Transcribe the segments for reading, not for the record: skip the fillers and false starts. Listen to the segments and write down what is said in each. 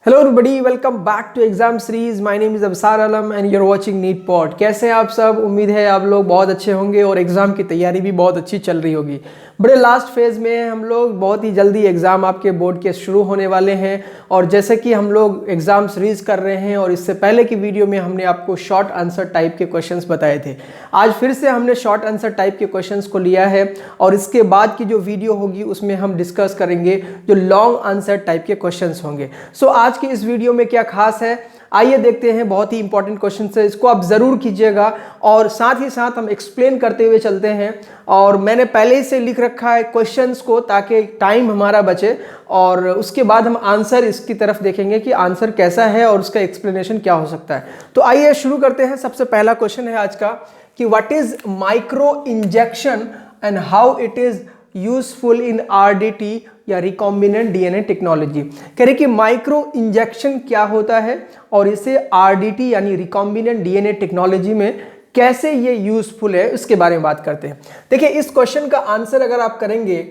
Hello everybody, welcome back to exam series. My name is Absar Alam and you are watching NEET pod. कैसे हैं आप सब? उम्मीद है आप लोग बहुत अच्छे होंगे और एग्ज़ाम की तैयारी भी बहुत अच्छी चल रही होगी। बड़े लास्ट फेज़ में हैं हम लोग, बहुत ही जल्दी एग्ज़ाम आपके बोर्ड के शुरू होने वाले हैं। और जैसे कि हम लोग एग्ज़ाम सीरीज कर रहे हैं और इससे पहले की वीडियो में हमने आपको शॉर्ट आंसर टाइप के क्वेश्चंस बताए थे। आज फिर से हमने शॉर्ट आंसर टाइप के क्वेश्चंस को लिया है और इसके बाद की जो वीडियो होगी उसमें हम डिस्कस करेंगे जो लॉन्ग आंसर टाइप के क्वेश्चंस होंगे। सो आज की इस वीडियो में क्या खास है, आइए देखते हैं। बहुत ही इंपॉर्टेंट क्वेश्चन है, इसको आप जरूर कीजिएगा और साथ ही साथ हम एक्सप्लेन करते हुए चलते हैं। और मैंने पहले ही से लिख रखा है क्वेश्चंस को ताकि टाइम हमारा बचे और उसके बाद हम आंसर इसकी तरफ देखेंगे कि आंसर कैसा है और उसका एक्सप्लेनेशन क्या हो सकता है। तो आइए शुरू करते हैं। सबसे पहला क्वेश्चन है आज का कि what is micro injection and how it is useful in RDT या रिकॉम्बिनेंट डीएनए टेक्नोलॉजी। कह रहे कि माइक्रो इंजेक्शन क्या होता है और इसे आरडीटी यानी रिकॉम्बिनेंट डीएनए टेक्नोलॉजी में कैसे ये यूजफुल है उसके बारे में बात करते हैं। देखिए, इस क्वेश्चन का आंसर अगर आप करेंगे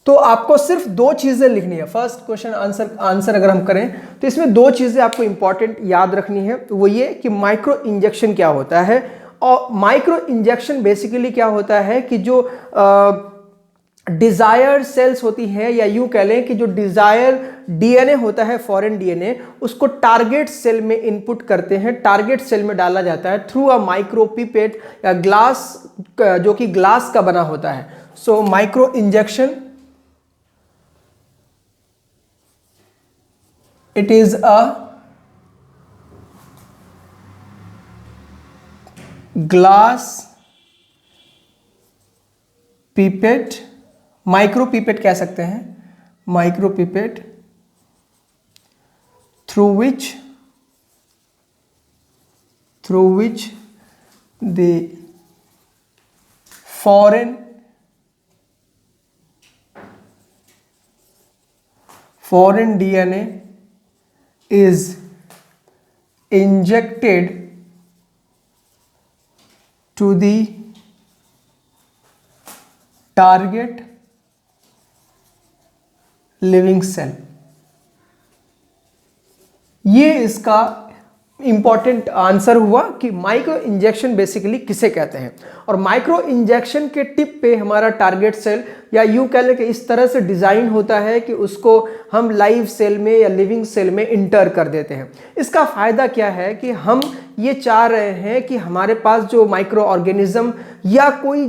तो आपको सिर्फ दो चीजें लिखनी है। फर्स्ट क्वेश्चन आंसर अगर हम करें तो इसमें दो चीजें आपको इंपॉर्टेंट याद रखनी है। तो वो ये कि माइक्रो इंजेक्शन क्या होता है और माइक्रो इंजेक्शन बेसिकली क्या होता है कि जो डिजायर सेल्स होती हैं या यूं कह लें कि जो डिजायर डीएनए होता है, फॉरेन डीएनए, उसको टारगेट सेल में इनपुट करते हैं, टारगेट सेल में डाला जाता है थ्रू अ माइक्रोपिपेट या ग्लास, जो कि ग्लास का बना होता है। So micro injection it is a glass pipette, micro pipette कह सकते हैं, micro pipette through which the foreign DNA is injected to the target living cell. ये इसका इंपॉर्टेंट आंसर हुआ कि माइक्रो इंजेक्शन बेसिकली किसे कहते हैं। और माइक्रो इंजेक्शन के टिप पे हमारा टारगेट सेल या यूं कह लें कि इस तरह से डिजाइन होता है कि उसको हम लाइव सेल में या लिविंग सेल में इंटर कर देते हैं। इसका फायदा क्या है कि हम ये चाह रहे हैं कि हमारे पास जो माइक्रो ऑर्गेनिज्म या कोई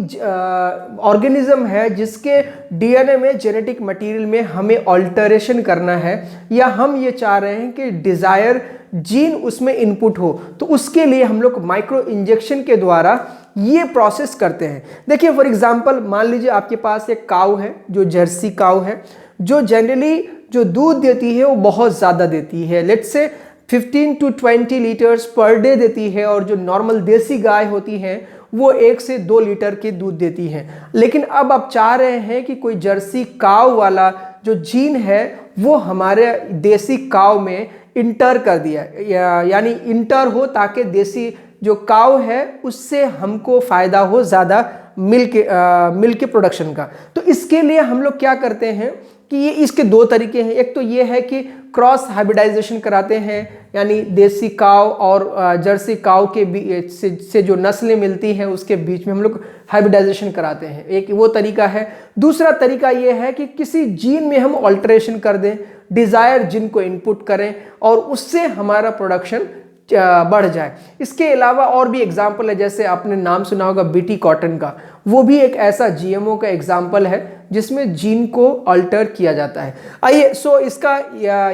ऑर्गेनिज्म है जिसके डीएनए में जेनेटिक मटेरियल में हमें ऑल्टरेशन करना है या हम ये चाह रहे हैं कि डिजायर जीन उसमें इनपुट हो, तो उसके लिए हम लोग माइक्रो इंजेक्शन के द्वारा ये प्रोसेस करते हैं। देखिए, फॉर एग्जांपल मान लीजिए आपके पास एक काऊ है जो जर्सी काऊ है, जो जनरली जो दूध देती है वो बहुत ज़्यादा देती है, let's say 15 to 20 litres per day देती है। और जो नॉर्मल देसी गाय होती है वो 1 से 2 लीटर की दूध देती है। लेकिन अब आप चाह रहे हैं कि कोई जर्सी काऊ वाला जो जीन है वो हमारे देसी काऊ में इंटर कर दिया, यानी इंटर हो ताकि देसी जो काऊ है उससे हमको फ़ायदा हो ज़्यादा मिल्क के प्रोडक्शन का। तो इसके लिए हम लोग क्या करते हैं कि ये इसके दो तरीके हैं। एक तो ये है कि क्रॉस हाइब्रिडाइजेशन कराते हैं, यानी देसी काऊ और जर्सी काऊ के बीच से जो नस्लें मिलती हैं उसके बीच में हम लोग हाइब्रिडाइजेशन कराते हैं। एक वो तरीका है। दूसरा तरीका ये है कि किसी जीन में हम ऑल्टरेशन कर दें, डिज़ायर जीन को इनपुट करें और उससे हमारा प्रोडक्शन बढ़ जाए। इसके अलावा और भी एग्जाम्पल है, जैसे आपने नाम सुना होगा बीटी कॉटन का, वो भी एक ऐसा जीएमओ का एग्जाम्पल है जिसमें जीन को अल्टर किया जाता है। आइए, सो इसका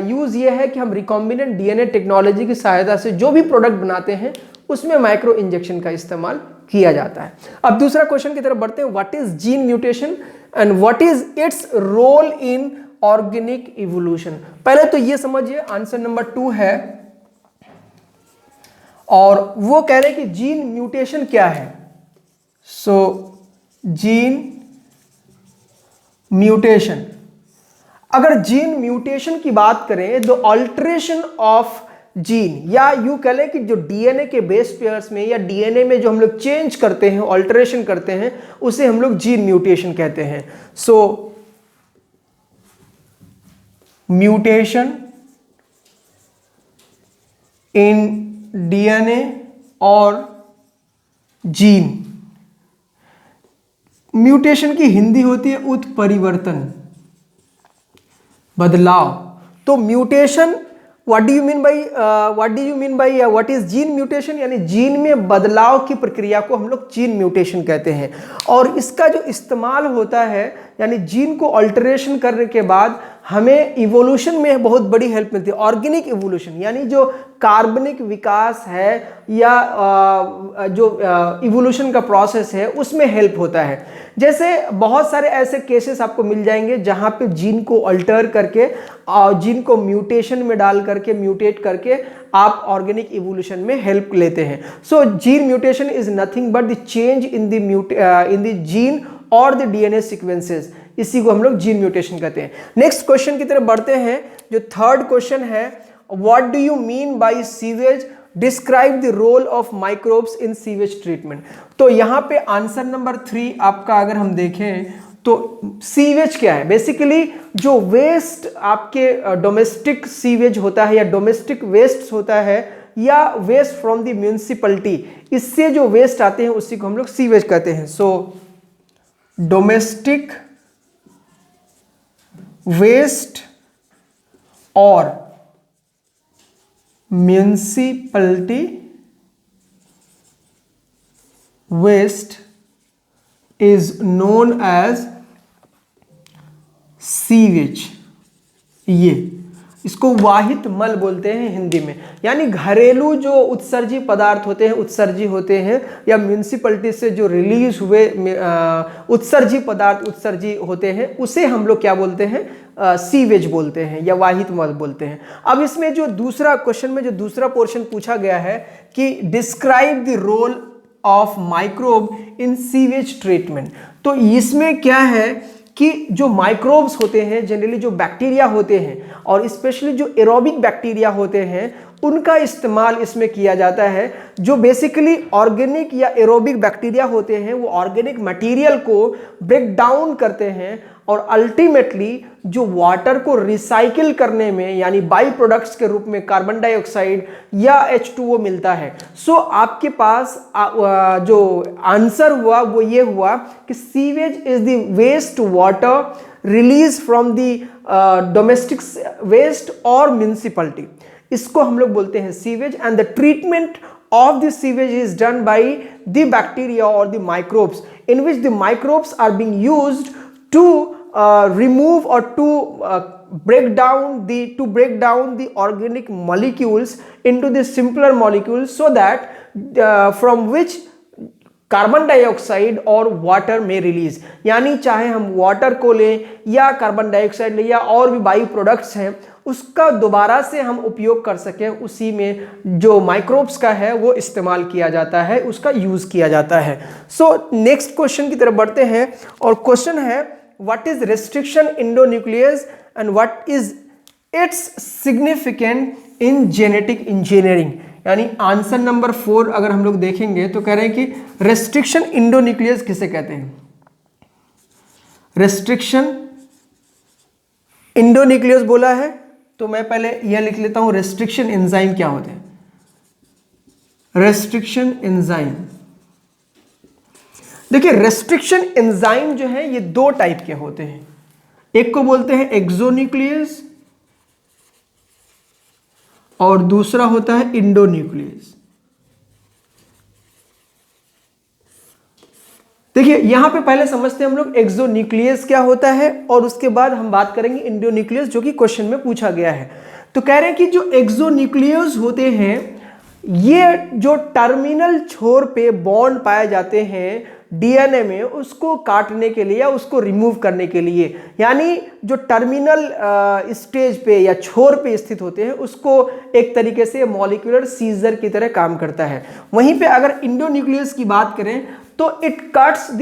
यूज़ ये है कि हम रिकॉम्बिनेंट डीएनए टेक्नोलॉजी की सहायता से जो भी प्रोडक्ट बनाते हैं उसमें माइक्रो इंजेक्शन का इस्तेमाल किया जाता है। अब दूसरा क्वेश्चन की तरफ बढ़ते हैं। What is gene mutation and what is its role in organic evolution. पहले तो ये समझिए, आंसर नंबर 2 है और वो कह रहे हैं कि जीन म्यूटेशन क्या है। सो जीन म्यूटेशन, अगर जीन म्यूटेशन की बात करें तो ऑल्टरेशन ऑफ जीन, या यूं कह लें कि जो डीएनए के बेस पेयर्स में या डीएनए में जो हम लोग चेंज करते हैं, ऑल्टरेशन करते हैं, उसे हम लोग जीन म्यूटेशन कहते हैं। सो म्यूटेशन इन डीएनए और जीन। म्यूटेशन की हिंदी होती है उत्परिवर्तन, बदलाव। तो mutation what do you mean by what is gene mutation, यानी जीन में बदलाव की प्रक्रिया को हम लोग जीन म्यूटेशन कहते हैं। और इसका जो इस्तेमाल होता है, यानी जीन को अल्टरेशन करने के बाद हमें इवोल्यूशन में बहुत बड़ी हेल्प मिलती है। ऑर्गेनिक इवोल्यूशन यानी जो कार्बनिक विकास है या जो इवोल्यूशन का प्रोसेस है उसमें हेल्प होता है। जैसे बहुत सारे ऐसे केसेस आपको मिल जाएंगे जहां पे जीन को अल्टर करके जीन को म्यूटेशन में डाल करके म्यूटेट करके आप ऑर्गेनिक इवोल्यूशन में हेल्प लेते हैं। So gene mutation is nothing but the change in the gene or the DNA sequences, इसी को हम लोग जीन म्यूटेशन कहते हैं। नेक्स्ट क्वेश्चन की तरफ बढ़ते हैं। जो थर्ड क्वेश्चन है, what do you mean by sewage, describe the role of microbes in sewage treatment. तो यहां पे आंसर नंबर 3 आपका अगर हम देखें तो सीवेज क्या है, बेसिकली जो वेस्ट आपके डोमेस्टिक सीवेज होता है या डोमेस्टिक वेस्ट होता है या वेस्ट फ्रॉम द म्यूनिसिपैलिटी, इससे जो वेस्ट आते हैं उसी को हम लोग सीवेज कहते हैं। सो डोमेस्टिक वेस्ट और municipality waste is known as sewage. ये इसको वाहित मल बोलते हैं हिंदी में, यानी घरेलू जो उत्सर्जी पदार्थ होते हैं, उत्सर्जी होते हैं या म्यूनिसिपैलिटी से जो रिलीज हुए उत्सर्जी पदार्थ उत्सर्जी होते हैं उसे हम लोग क्या बोलते हैं, सीवेज बोलते हैं या वाहित मल बोलते हैं। अब इसमें जो दूसरा क्वेश्चन में जो दूसरा पोर्शन पूछा गया है कि describe the role of microbe in sewage treatment, तो इसमें क्या है कि जो माइक्रोब्स होते हैं, जनरली जो बैक्टीरिया होते हैं और स्पेशली जो एरोबिक बैक्टीरिया होते हैं, उनका इस्तेमाल इसमें किया जाता है। जो बेसिकली ऑर्गेनिक या एरोबिक बैक्टीरिया होते हैं वो ऑर्गेनिक मटेरियल को ब्रेक डाउन करते हैं और अल्टीमेटली जो वाटर को रिसाइकिल करने में यानी बाई प्रोडक्ट्स के रूप में कार्बन डाइऑक्साइड या H2O मिलता है। सो आपके पास जो आंसर हुआ वो ये हुआ कि sewage is the waste water release from the domestic waste और म्यूनिसिपैलिटी, इसको हम लोग बोलते हैं sewage. And the treatment of the sewage is done by the bacteria or the microbes, in which the microbes are being used to remove or to break down the organic molecules into the simpler molecules, so that from which carbon dioxide और water में release, यानी चाहे हम water को लें या carbon dioxide लें या और भी बाई प्रोडक्ट्स हैं उसका दोबारा से हम उपयोग कर सकें, उसी में जो माइक्रोब्स का है वो इस्तेमाल किया जाता है, उसका यूज किया जाता है। सो नेक्स्ट क्वेश्चन की तरफ बढ़ते हैं और क्वेश्चन है what is restriction endonuclease and what is it's significant in genetic engineering. यानी आंसर नंबर 4 अगर हम लोग देखेंगे तो कह रहे हैं कि रेस्ट्रिक्शन एंडोन्यूक्लियस किसे कहते हैं। रेस्ट्रिक्शन एंडोन्यूक्लियस बोला है तो मैं पहले यह लिख लेता हूं रेस्ट्रिक्शन एंजाइम क्या होते हैं। रेस्ट्रिक्शन एंजाइम, देखिए रेस्ट्रिक्शन एंजाइम जो है ये 2 टाइप के होते हैं, एक को बोलते हैं एक्सोन्यूक्लियस और दूसरा होता है इंडोन्यूक्लियस। देखिए यहां पे पहले समझते हैं हम लोग एक्सोन्यूक्लियस क्या होता है और उसके बाद हम बात करेंगे इंडोन्यूक्लियस जो कि क्वेश्चन में पूछा गया है। तो कह रहे हैं कि जो एक्सोन्यूक्लियस होते हैं ये जो टर्मिनल छोर पे बॉन्ड पाए जाते हैं डीएनए में, उसको काटने के लिए या उसको रिमूव करने के लिए, यानी जो टर्मिनल स्टेज पे या छोर पे स्थित होते हैं उसको एक तरीके से मॉलिक्यूलर सीजर की तरह काम करता है। वहीं पे अगर इंडोन्यूक्लियस की बात करें तो it cuts at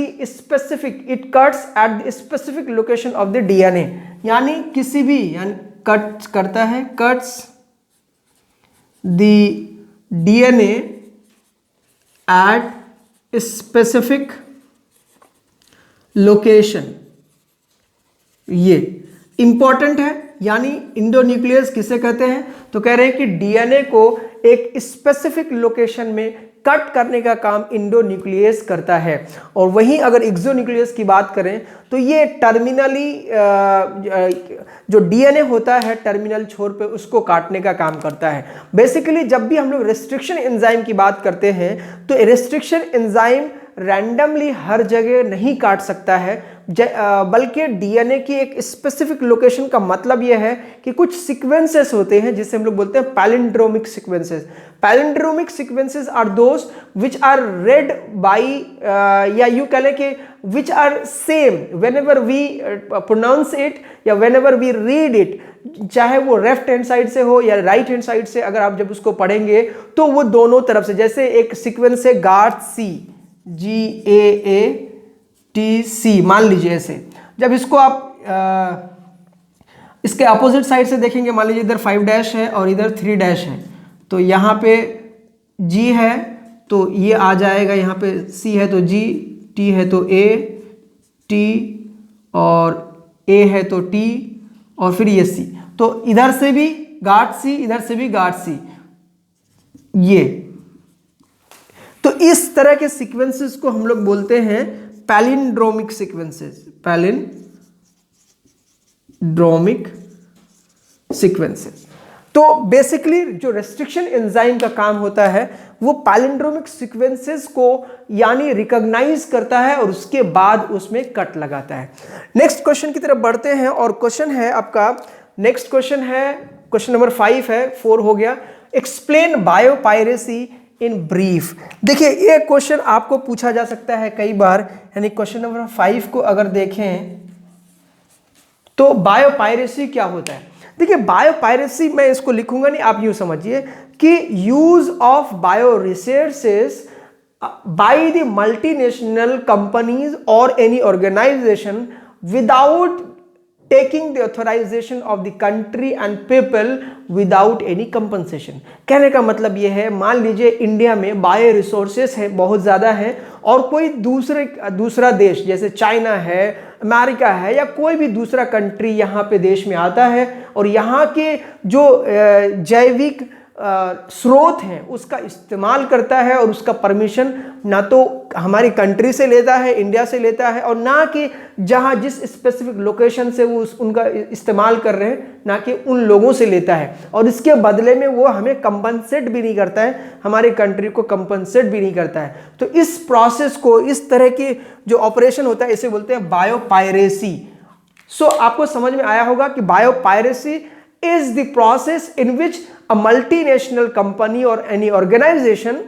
the specific location of the DNA, यानी किसी भी यानी कट करता है, cuts the DNA at specific location. ये इंपॉर्टेंट है, यानी इंडोन्यूक्लियस किसे कहते हैं? तो कह रहे हैं कि डीएनए को एक स्पेसिफिक लोकेशन में कट करने का काम इंडोन्यूक्लियस करता है। और वहीं अगर एक्सोन्यूक्लियस की बात करें तो ये टर्मिनली जो डीएनए होता है टर्मिनल छोर पे उसको काटने का काम करता है। बेसिकली जब भी हम लोग रेस्ट्रिक्शन एंजाइम की बात करते हैं तो रेस्ट्रिक्शन एंजाइम रैंडमली हर जगह नहीं काट सकता है, बल्कि डीएनए की एक स्पेसिफिक लोकेशन का मतलब यह है कि कुछ सीक्वेंसेस होते हैं जिसे हम लोग बोलते हैं palindromic sequences. Palindromic sequences are those which are read by या यू कह लें कि which are same whenever we pronounce it या व्हेनेवर वी रीड इट, चाहे वो लेफ्ट हैंड साइड से हो या राइट हैंड साइड से, अगर आप जब उसको पढ़ेंगे तो वो दोनों तरफ से, जैसे एक सीक्वेंस है GAATC, GAATC मान लीजिए, ऐसे जब इसको आप इसके अपोजिट साइड से देखेंगे, मान लीजिए इधर 5' है और इधर 3' है, तो यहाँ पे G है तो ये आ जाएगा, यहाँ पे C है तो G, T है तो A, T और A है तो T और फिर ये C, तो इधर से भी GAATC, इधर से भी GAATC, ये तो इस तरह के सीक्वेंसेस को हम लोग बोलते हैं पैलिंड्रोमिक सीक्वेंसेस, पैलिंड्रोमिक सीक्वेंसेस। तो बेसिकली जो रेस्ट्रिक्शन एंजाइम का काम होता है वो पैलिंड्रोमिक सीक्वेंसेस को यानी रिकॉग्नाइज करता है और उसके बाद उसमें कट लगाता है। नेक्स्ट क्वेश्चन की तरफ बढ़ते हैं और क्वेश्चन है आपका, नेक्स्ट क्वेश्चन है क्वेश्चन नंबर 5 है, 4 हो गया। Explain biopiracy in brief. देखिए ये क्वेश्चन आपको पूछा जा सकता है कई बार, यानी क्वेश्चन नंबर 5 को अगर देखें तो बायोपायरेसी क्या होता है। देखिए बायोपायरेसी मैं इसको लिखूंगा नहीं, आप यूं समझिए कि use of bio resources by the multinational companies or any organization without taking the authorization of the country and people without any compensation। कहने का मतलब यह है, मान लीजिए इंडिया में बायो रिसोर्सेस है, बहुत ज़्यादा है, और कोई दूसरा देश जैसे चाइना है, अमेरिका है, या कोई भी दूसरा कंट्री यहाँ पे देश में आता है और यहाँ के जो जैविक स्रोत हैं उसका इस्तेमाल करता है और उसका परमिशन ना तो हमारी कंट्री से लेता है, इंडिया से लेता है, और ना कि जहां जिस स्पेसिफिक लोकेशन से वो उनका इस्तेमाल कर रहे हैं ना कि उन लोगों से लेता है, और इसके बदले में वो हमें कंपनसेट भी नहीं करता है, हमारी कंट्री को कंपनसेट भी नहीं करता है। तो इस प्रोसेस को, इस तरह की जो ऑपरेशन होता है इसे बोलते हैं बायोपायरेसी। सो आपको समझ में आया होगा कि biopiracy is the process in which a multinational company or any organization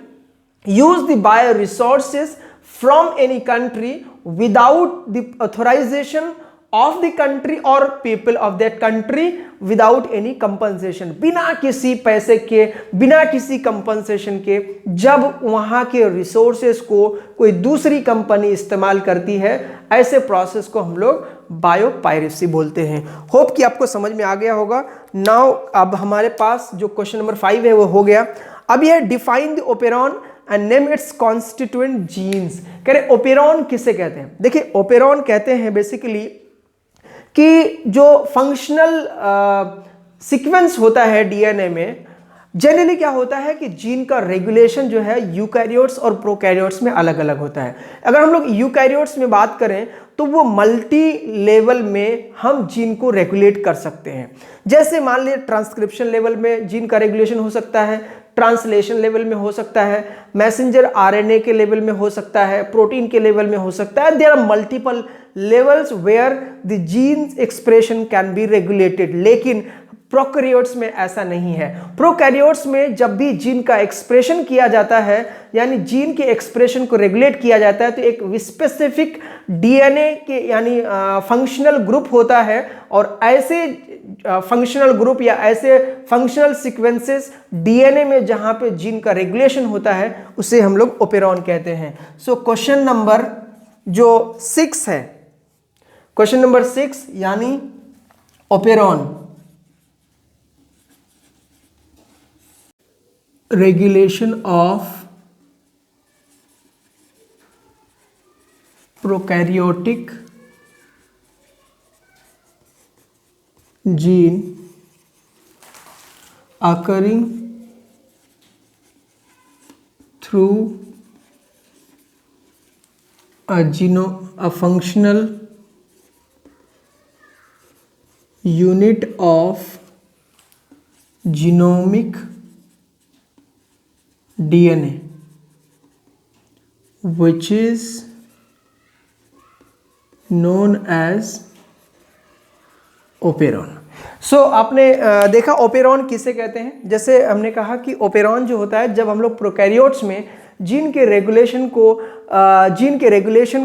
use the bioresources from any country without the authorization of the country or people of that country without any compensation, बिना किसी पैसे के, बिना किसी compensation के, जब वहाँ के रिसोर्सेस को कोई दूसरी कंपनी इस्तेमाल करती है, ऐसे प्रोसेस को हम लोग बायोपायरेसी बोलते हैं। होप कि आपको समझ में आ गया होगा। नाउ अब हमारे पास जो क्वेश्चन नंबर 5 है वो हो गया। अब यह define the operon and name its constituent genes. कह रहे ओपेरॉन किसे कहते हैं। देखिए ओपेरॉन कहते हैं बेसिकली कि जो फंक्शनल सीक्वेंस होता है डीएनए में, जनरली क्या होता है कि जीन का रेगुलेशन जो है यूकैरियोट्स और प्रोकैरियोट्स में अलग अलग होता है। अगर हम लोग यूकैरियोट्स में बात करें तो वो मल्टी लेवल में हम जीन को रेगुलेट कर सकते हैं। जैसे मान लीजिए ट्रांसक्रिप्शन लेवल में जीन का रेगुलेशन हो सकता है, ट्रांसलेशन लेवल में हो सकता है, मैसेंजर आरएनए के लेवल में हो सकता है, प्रोटीन के लेवल में हो सकता है। There are multiple levels where the gene expression can be regulated, लेकिन प्रोकैरियोट्स में ऐसा नहीं है। प्रोकैरियोट्स में जब भी जीन का एक्सप्रेशन किया जाता है, यानी जीन के एक्सप्रेशन को रेगुलेट किया जाता है, तो एक स्पेसिफिक डीएनए के यानी फंक्शनल ग्रुप होता है, और ऐसे फंक्शनल ग्रुप या ऐसे फंक्शनल सीक्वेंसेस डीएनए में जहां पे जीन का रेगुलेशन होता है उसे हम लोग ओपेरॉन कहते हैं। सो क्वेश्चन नंबर जो 6 है, क्वेश्चन नंबर 6 यानी operon, regulation of prokaryotic gene occurring through a functional unit of genomic DNA which is known as operon. So आपने देखा ओपेरॉन किसे कहते हैं। जैसे हमने कहा कि ओपेरॉन जो होता है, जब हम लोग प्रोकैरियोट्स में जीन के रेगुलेशन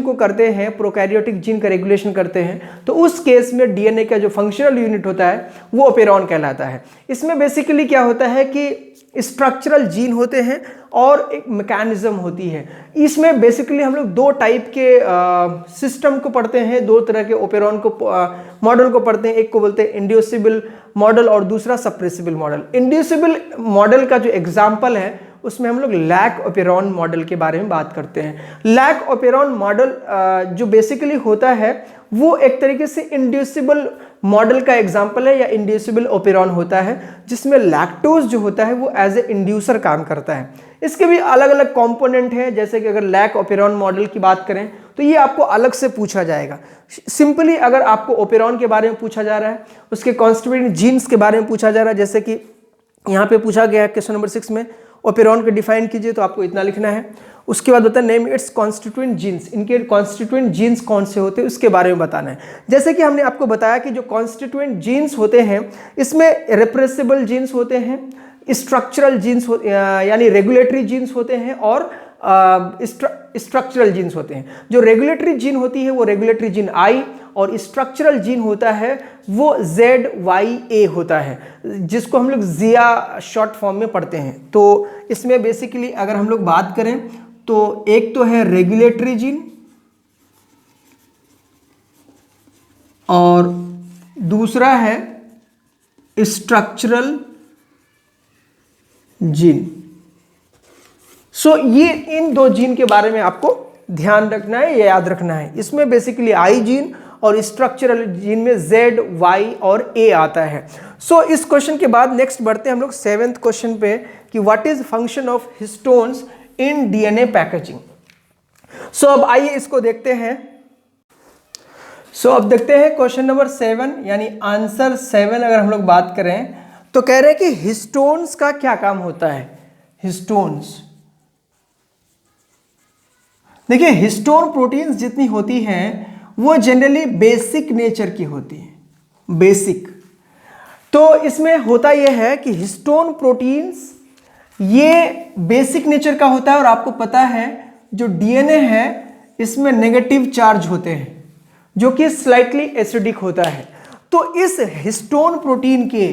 को करते हैं, प्रोकैरियोटिक जीन का रेगुलेशन करते हैं, तो उस केस में डीएनए का जो फंक्शनल यूनिट होता है वो ओपेरॉन कहलाता है। इसमें बेसिकली क्या होता है कि स्ट्रक्चरल जीन होते हैं और एक मैकेनिज्म होती है। इसमें बेसिकली हम लोग दो टाइप के सिस्टम को पढ़ते हैं, दो तरह के ओपेरॉन को मॉडल को पढ़ते हैं। एक को बोलते हैं इंड्यूसिबल मॉडल और दूसरा सप्रेसिबल मॉडल। इंड्यूसिबल मॉडल का जो एग्जाम्पल है उसमें हम लोग लैक ओपेरॉन मॉडल के बारे में बात करते हैं। लैक ओपेरॉन मॉडल जो बेसिकली होता है वो एक तरीके से इंड्यूसिबल मॉडल का एग्जाम्पल है या इंड्यूसिबल ओपेरॉन होता है, जिसमें लैक्टोज जो होता है वो एज ए इंड्यूसर काम करता है। इसके भी अलग अलग कंपोनेंट हैं, जैसे कि अगर लैक ओपेरॉन मॉडल की बात करें तो ये आपको अलग से पूछा जाएगा। सिंपली अगर आपको ओपेरॉन के बारे में पूछा जा रहा है, उसके कॉन्स्टिट्यूएंट जीन्स के बारे में पूछा जा रहा है, जैसे कि यहाँ पे पूछा गया है क्वेश्चन नंबर 6 में, ओपेरॉन को डिफाइन कीजिए, तो आपको इतना लिखना है। उसके बाद होता है नेम इट्स कॉन्स्टिट्यूएंट जीन्स, इनके कॉन्स्टिट्यूएंट जीन्स कौन से होते हैं उसके बारे में बताना है। जैसे कि हमने आपको बताया कि जो कॉन्स्टिट्यूएंट जीन्स होते हैं इसमें रिप्रेसिबल जीन्स होते हैं, स्ट्रक्चरल जीन्स यानी रेगुलेटरी जीन्स होते हैं और स्ट्रक्चरल जीन्स होते हैं। जो रेगुलेटरी जीन होती है वो रेगुलेटरी जीन आई और स्ट्रक्चरल जीन होता है वो ZYA होता है, जिसको हम लोग जिया शॉर्ट फॉर्म में पढ़ते हैं। तो इसमें बेसिकली अगर हम लोग बात करें तो एक तो है रेगुलेटरी जीन और दूसरा है स्ट्रक्चरल जीन। सो ये इन दो जीन के बारे में आपको ध्यान रखना है या याद रखना है। इसमें बेसिकली आई जीन और स्ट्रक्चरल जीन में ZY और A आता है। सो इस क्वेश्चन के बाद नेक्स्ट बढ़ते हैं हम लोग 7th क्वेश्चन पे कि what is function of histones in DNA packaging. So अब आइए इसको देखते हैं। सो अब देखते हैं क्वेश्चन नंबर 7 यानी आंसर 7 अगर हम लोग बात करें तो कह रहे हैं कि हिस्टोन्स का क्या काम होता है। हिस्टोन्स, देखिए हिस्टोन प्रोटीन्स जितनी होती हैं वो जनरली बेसिक नेचर की होती है। बेसिक, तो इसमें होता यह है कि हिस्टोन प्रोटीन्स ये बेसिक नेचर का होता है और आपको पता है जो डीएनए है इसमें नेगेटिव चार्ज होते हैं जो कि स्लाइटली एसिडिक होता है। तो इस हिस्टोन प्रोटीन के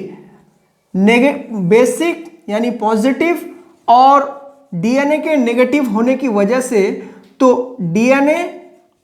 बेसिक यानी पॉजिटिव और डीएनए के नेगेटिव होने की वजह से तो डीएनए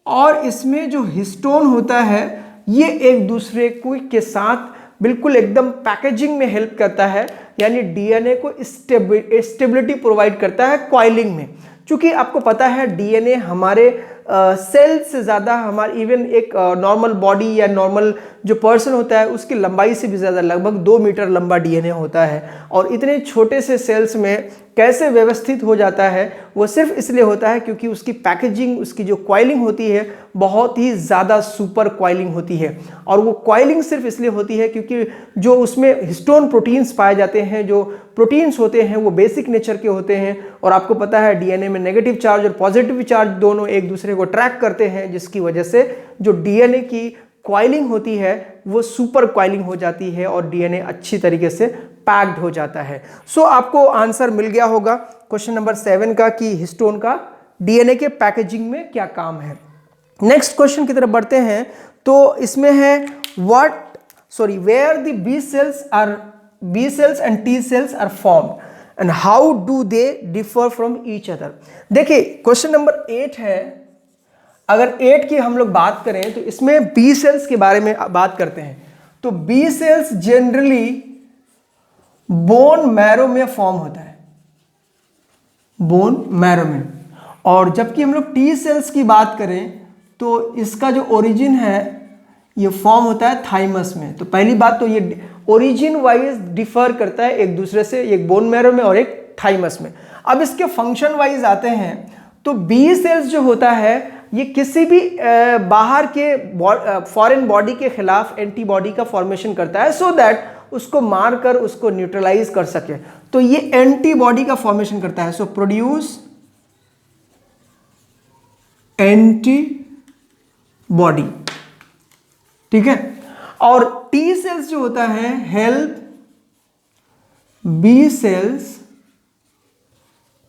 और इसमें जो हिस्टोन होता है ये एक दूसरे के साथ बिल्कुल एकदम पैकेजिंग में हेल्प करता है, यानी डीएनए को स्टेबिलिटी प्रोवाइड करता है कॉइलिंग में। क्योंकि आपको पता है डीएनए हमारे सेल से ज़्यादा हमारे इवन एक नॉर्मल बॉडी या नॉर्मल जो पर्सन होता है उसकी लंबाई से भी ज़्यादा लगभग 2 मीटर लंबा डीएनए होता है। और इतने छोटे से सेल्स में कैसे व्यवस्थित हो जाता है वो सिर्फ इसलिए होता है क्योंकि उसकी पैकेजिंग, उसकी जो कॉइलिंग होती है बहुत ही ज़्यादा सुपर कॉइलिंग होती है। और वो कॉइलिंग सिर्फ इसलिए होती है क्योंकि जो उसमें हिस्टोन प्रोटीन्स पाए जाते हैं, जो प्रोटीन्स होते हैं वो बेसिक नेचर के होते हैं। और आपको पता है डीएनए में नेगेटिव चार्ज और पॉजिटिव चार्ज दोनों एक दूसरे को ट्रैक करते हैं, जिसकी वजह से जो डीएनए की कॉइलिंग होती है वो सुपर कॉइलिंग हो जाती है और डीएनए अच्छी तरीके से पैक्ड हो जाता है। सो आपको आंसर मिल गया होगा क्वेश्चन नंबर 7 का कि हिस्टोन का डीएनए के पैकेजिंग में क्या काम है। नेक्स्ट क्वेश्चन की तरफ बढ़ते हैं तो इसमें है where the B cells and T cells are formed and how do they differ from each other. देखिए क्वेश्चन नंबर 8 है। अगर 8 की हम लोग बात करें तो इसमें बी सेल्स के बारे में बात करते हैं। तो B cells generally bone marrow में फॉर्म होता है, बोन मैरो में। और जबकि हम लोग टी सेल्स की बात करें तो इसका जो ओरिजिन है ये फॉर्म होता है थाइमस में। तो पहली बात तो ये ओरिजिन वाइज डिफर करता है एक दूसरे से, एक बोन मैरो में और एक थाइमस में। अब इसके फंक्शन वाइज आते हैं तो बी सेल्स जो होता है ये किसी भी बाहर के फॉरेन बॉडी के खिलाफ एंटीबॉडी का फॉर्मेशन करता है सो दैट उसको मारकर उसको न्यूट्रलाइज कर सके। तो ये एंटीबॉडी का फॉर्मेशन करता है, सो प्रोड्यूस एंटीबॉडी, ठीक है। और टी सेल्स जो होता है help B cells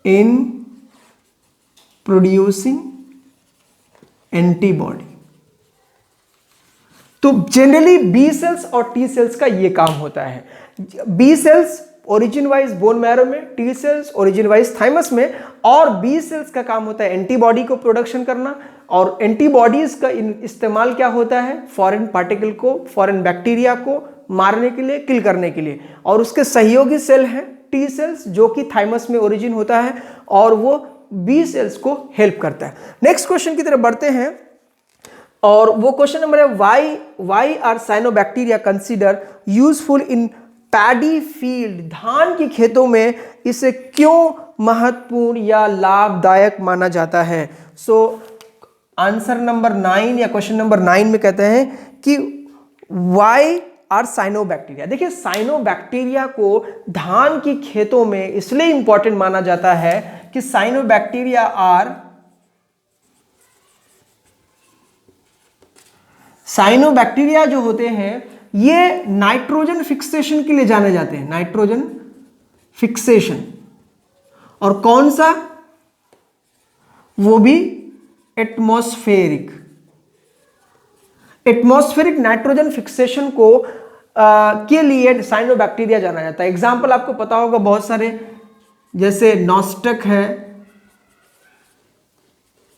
in producing antibody. तो जनरली बी सेल्स और टी सेल्स का ये काम होता है। B cells origin wise bone marrow में, T cells origin wise thymus में, और बी सेल्स का काम होता है एंटीबॉडी को प्रोडक्शन करना। और एंटीबॉडीज का इस्तेमाल क्या होता है, फॉरेन पार्टिकल को, फॉरेन बैक्टीरिया को मारने के लिए, किल करने के लिए। और उसके सहयोगी सेल हैं टी सेल्स जो कि थाइमस में ओरिजिन होता है और वो बी सेल्स को हेल्प करता है। नेक्स्ट क्वेश्चन की तरफ बढ़ते हैं और वो क्वेश्चन नंबर है why are cyanobacteria consider useful in paddy field. धान की खेतों में इसे क्यों महत्वपूर्ण या लाभदायक माना जाता है। सो आंसर नंबर 9 या क्वेश्चन नंबर 9 में कहते हैं कि वाई आर साइनोबैक्टीरिया। देखिए साइनोबैक्टीरिया को धान की खेतों में इसलिए इंपॉर्टेंट माना जाता है कि साइनोबैक्टीरिया जो होते हैं ये नाइट्रोजन फिक्सेशन के लिए जाने जाते हैं, नाइट्रोजन फिक्सेशन। और कौन सा, वो भी एटमॉस्फेरिक नाइट्रोजन फिक्सेशन को के लिए साइनोबैक्टीरिया जाना जाता है। एग्जाम्पल आपको पता होगा बहुत सारे, जैसे नॉस्टक है,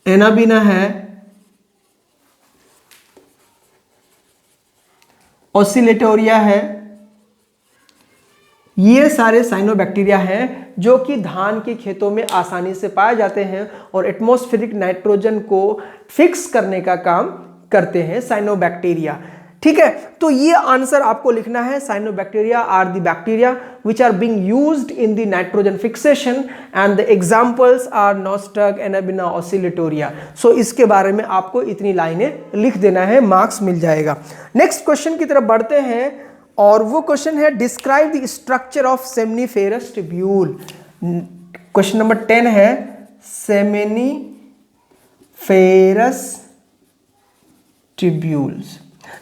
एनाबिना है, ऑसिलेटोरिया है, ये सारे साइनोबैक्टीरिया हैं जो कि धान के खेतों में आसानी से पाए जाते हैं और एटमॉस्फेरिक नाइट्रोजन को फिक्स करने का काम करते हैं साइनोबैक्टीरिया, ठीक है। तो ये आंसर आपको लिखना है, cyanobacteria are the bacteria which are being used in the nitrogen fixation and the examples are nostoc, anabina, oscillatoria। so इसके बारे में आपको इतनी लाइनें लिख देना है, मार्क्स मिल जाएगा। नेक्स्ट क्वेश्चन की तरफ बढ़ते हैं और वो क्वेश्चन है describe the structure of seminiferous tubule. Question number 10 है सेमिनिफेरस ट्यूब्यूल्स।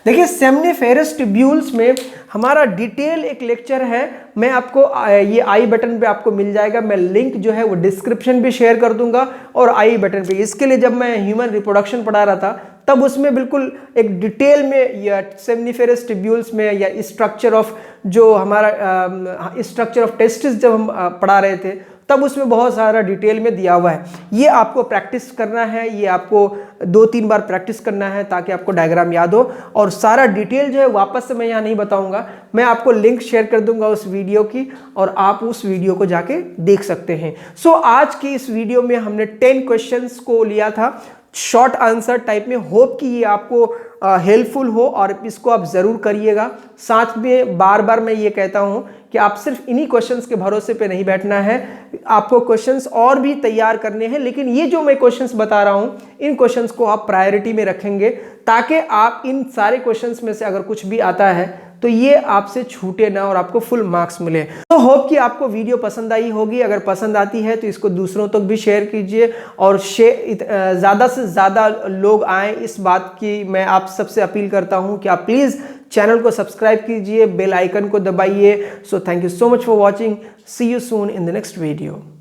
देखिए सेमिनिफेरस ट्यूब्यूल्स में हमारा डिटेल एक लेक्चर है, मैं आपको ये आई बटन पे आपको मिल जाएगा, मैं लिंक जो है वो डिस्क्रिप्शन भी शेयर कर दूंगा और आई बटन पे। इसके लिए जब मैं ह्यूमन रिप्रोडक्शन पढ़ा रहा था तब उसमें बिल्कुल एक डिटेल में या सेमिनिफेरस ट्यूब्यूल्स में या स्ट्रक्चर ऑफ जो हमारा स्ट्रक्चर ऑफ टेस्टिस जब हम पढ़ा रहे थे तब उसमें बहुत सारा डिटेल में दिया हुआ है। ये आपको प्रैक्टिस करना है, ये आपको 2-3 बार प्रैक्टिस करना है ताकि आपको डायग्राम याद हो। और सारा डिटेल जो है वापस से मैं यहाँ नहीं बताऊंगा, मैं आपको लिंक शेयर कर दूंगा उस वीडियो की और आप उस वीडियो को जाके देख सकते हैं। सो आज की इस वीडियो में हमने 10 क्वेश्चंस को लिया था शॉर्ट आंसर टाइप में। होप कि ये आपको हेल्पफुल हो और इसको आप ज़रूर करिएगा। साथ में बार बार मैं ये कहता हूँ कि आप सिर्फ इन्हीं क्वेश्चंस के भरोसे पे नहीं बैठना है, आपको क्वेश्चंस और भी तैयार करने हैं, लेकिन ये जो मैं क्वेश्चंस बता रहा हूँ इन क्वेश्चंस को आप प्रायोरिटी में रखेंगे ताकि आप इन सारे क्वेश्चंस में से अगर कुछ भी आता है तो ये आपसे छूटे ना और आपको फुल मार्क्स मिले। तो होप कि आपको वीडियो पसंद आई होगी। अगर पसंद आती है तो इसको दूसरों तक भी शेयर कीजिए और ज़्यादा से ज़्यादा लोग आएँ, इस बात की मैं आप सबसे अपील करता हूँ कि आप प्लीज़ चैनल को सब्सक्राइब कीजिए, बेल आइकन को दबाइए। So thank you so much for watching, see you soon in the next video.